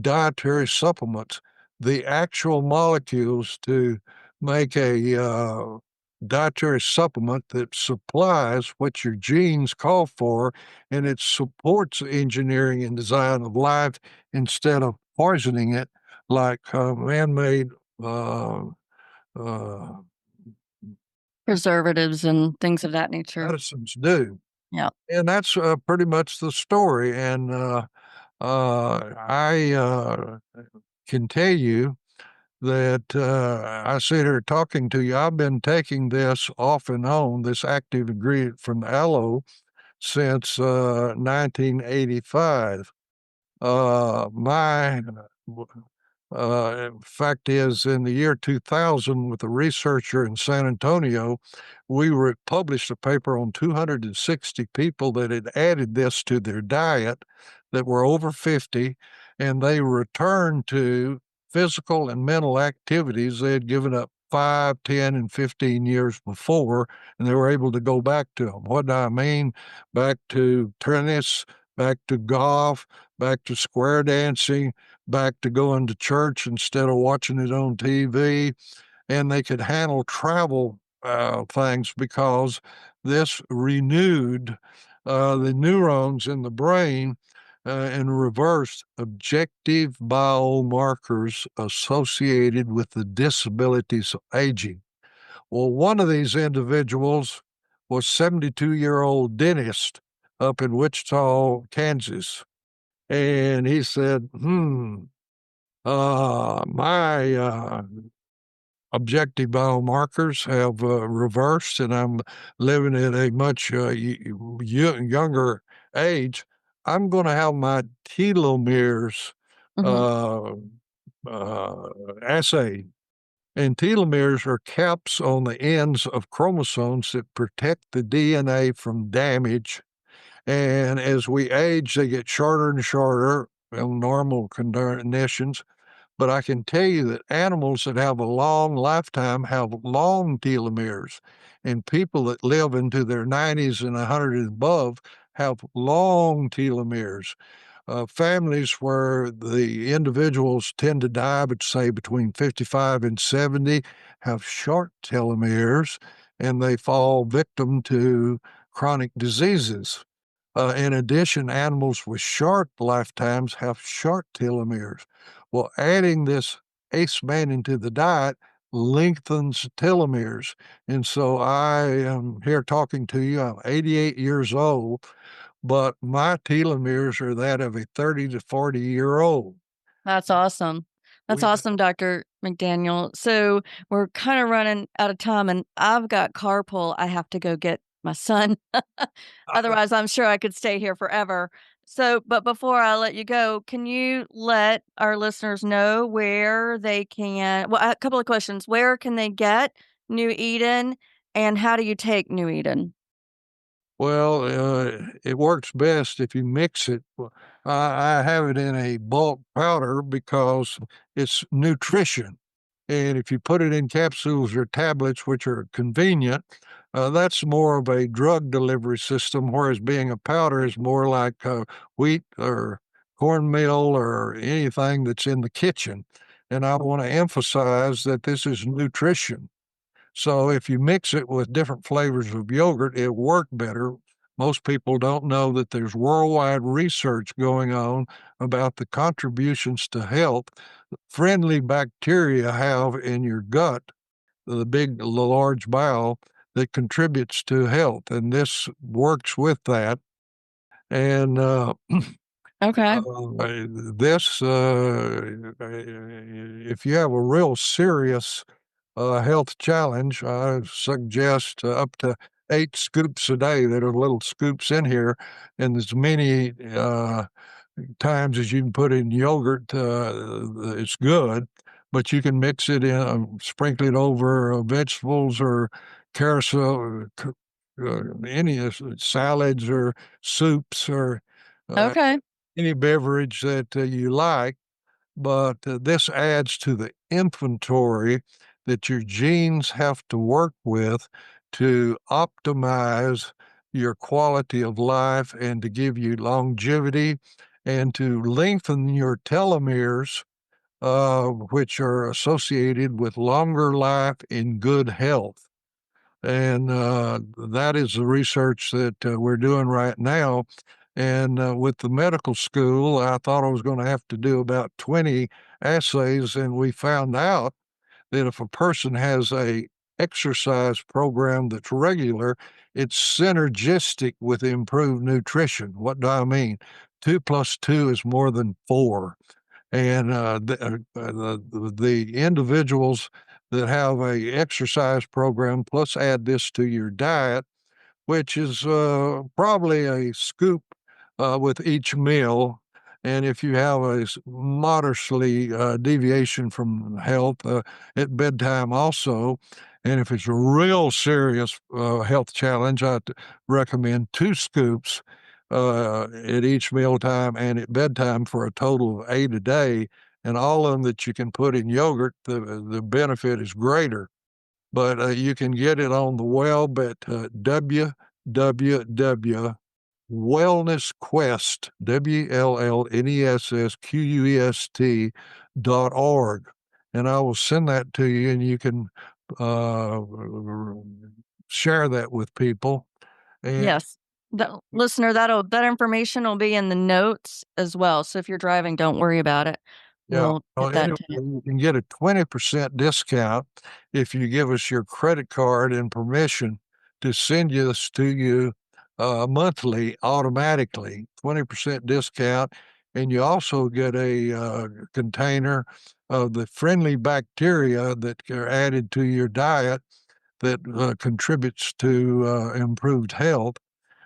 dietary supplements. The actual molecules to make a dietary supplement that supplies what your genes call for, and it supports engineering and design of life instead of poisoning it like man-made uh, Preservatives and things of that nature. medicines do. Yeah. And that's pretty much the story. And I can tell you that I sit here talking to you. I've been taking this off and on, this active ingredient from aloe, since 1985. My fact is, in the year 2000, with a researcher in San Antonio, we published a paper on 260 people that had added this to their diet that were over 50, and they returned to physical and mental activities they had given up 5, 10, and 15 years before, and they were able to go back to them. What do I mean? Back to tennis, back to golf, back to square dancing, back to going to church instead of watching it on TV. And they could handle travel things because this renewed the neurons in the brain and reversed objective biomarkers associated with the disabilities of aging. Well, one of these individuals was 72-year-old dentist up in Wichita, Kansas. And he said, my objective biomarkers have reversed, and I'm living at a much younger age. I'm going to have my telomeres assayed. And telomeres are caps on the ends of chromosomes that protect the DNA from damage. And as we age, they get shorter and shorter in normal conditions. But I can tell you that animals that have a long lifetime have long telomeres, and people that live into their 90s and 100 and above have long telomeres. Families where the individuals tend to die, but say between 55 and 70, have short telomeres, and they fall victim to chronic diseases. In addition, animals with short lifetimes have short telomeres. Well, adding this acemannan to the diet lengthens telomeres. And so I am here talking to you. I'm 88 years old, but my telomeres are that of a 30 to 40-year-old. That's awesome. That's awesome, Dr. McDaniel. So we're kind of running out of time, and I've got carpool. I have to go get my son. Otherwise, I'm sure I could stay here forever. So, but before I let you go, can you let our listeners know where they can? Well, a couple of questions. Where can they get New Eden, and how do you take New Eden? Well, it works best if you mix it. I have it in a bulk powder because it's nutrition. And if you put it in capsules or tablets, which are convenient, that's more of a drug delivery system, whereas being a powder is more like wheat or cornmeal or anything that's in the kitchen. And I want to emphasize that this is nutrition. So if you mix it with different flavors of yogurt, it works better. Most people don't know that there's worldwide research going on about the contributions to health friendly bacteria have in your gut, the large bowel, that contributes to health. And this works with that. And Okay. this, if you have a real serious health challenge, I suggest up to 8 scoops a day. There are little scoops in here, and as many times as you can put in yogurt, it's good. But you can mix it in, sprinkle it over vegetables or carousel, any salads or soups or Okay. any beverage that you like. But this adds to the inventory that your genes have to work with to optimize your quality of life and to give you longevity and to lengthen your telomeres, which are associated with longer life in good health. And that is the research that we're doing right now. And with the medical school, I thought I was going to have to do about 20 assays, and we found out that if a person has a exercise program that's regular, it's synergistic with improved nutrition. What do I mean? 2 plus 2 is more than 4. And the individuals that have a exercise program plus add this to your diet, which is probably a scoop with each meal. And if you have a moderately deviation from health at bedtime also, and if it's a real serious health challenge, I'd recommend 2 scoops at each mealtime and at bedtime for a total of 8 a day. And all of them that you can put in yogurt, the benefit is greater. But you can get it on the web at www.wellnessquest, WLLNESSQUEST.org. And I will send that to you, and you can share that with people. And Yes. Listener, that information will be in the notes as well. So if you're driving, don't worry about it. We'll get that anyway, to you. you can get a 20% discount if you give us your credit card and permission to send this to you monthly automatically. 20% discount. And you also get a container of the friendly bacteria that are added to your diet that contributes to improved health.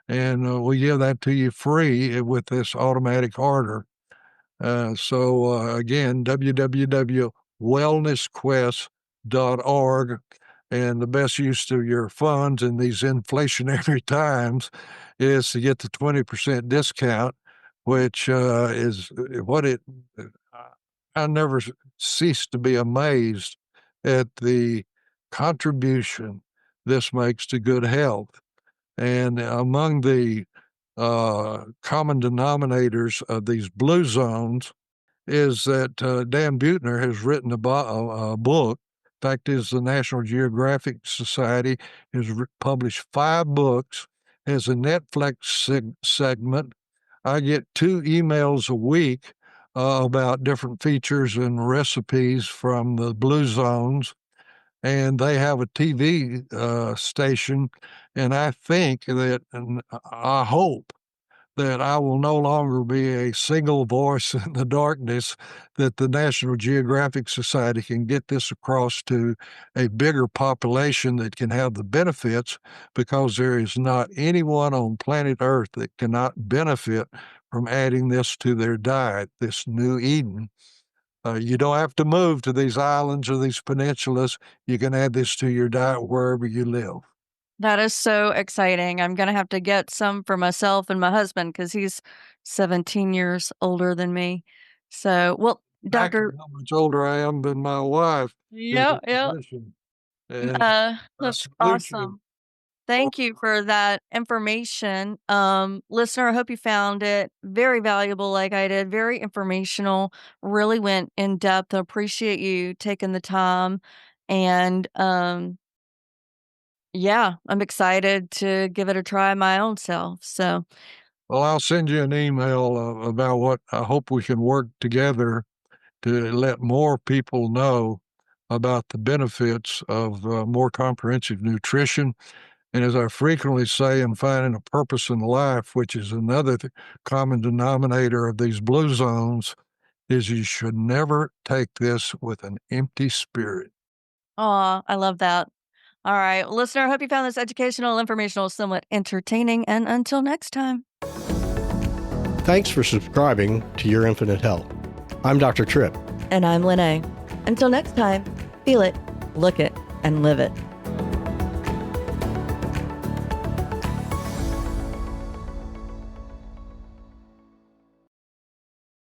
And we give that to you free with this automatic order. Again, www.wellnessquest.org. And the best use of your funds in these inflationary times is to get the 20% discount, which is what I never cease to be amazed at the contribution this makes to good health. And among the common denominators of these blue zones is that Dan Buettner has written a book. In fact, is the National Geographic Society has published 5 books, has a Netflix segment. I get 2 emails a week about different features and recipes from the blue zones. And they have a TV station. And I think that, and I hope that I will no longer be a single voice in the darkness, that the National Geographic Society can get this across to a bigger population that can have the benefits, because there is not anyone on planet Earth that cannot benefit from adding this to their diet, this new Eden. You don't have to move to these islands or these peninsulas. You can add this to your diet wherever you live. That is so exciting. I'm going to have to get some for myself and my husband because he's 17 years older than me. So, well, Dr. How much older I am than my wife. Yeah, yeah. And That's awesome. Thank you for that information. Listener, I hope you found it very valuable like I did, very informational, really went in depth. I appreciate you taking the time. And yeah, I'm excited to give it a try my own self. So, well, I'll send you an email about what I hope we can work together to let more people know about the benefits of more comprehensive nutrition. And as I frequently say, in finding a purpose in life, which is another common denominator of these blue zones, is you should never take this with an empty spirit. Aw, I love that. All right. Well, listener, I hope you found this educational, informational, somewhat entertaining. And until next time. Thanks for subscribing to Your Infinite Health. I'm Dr. Tripp. And I'm Lene. Until next time, feel it, look it, and live it.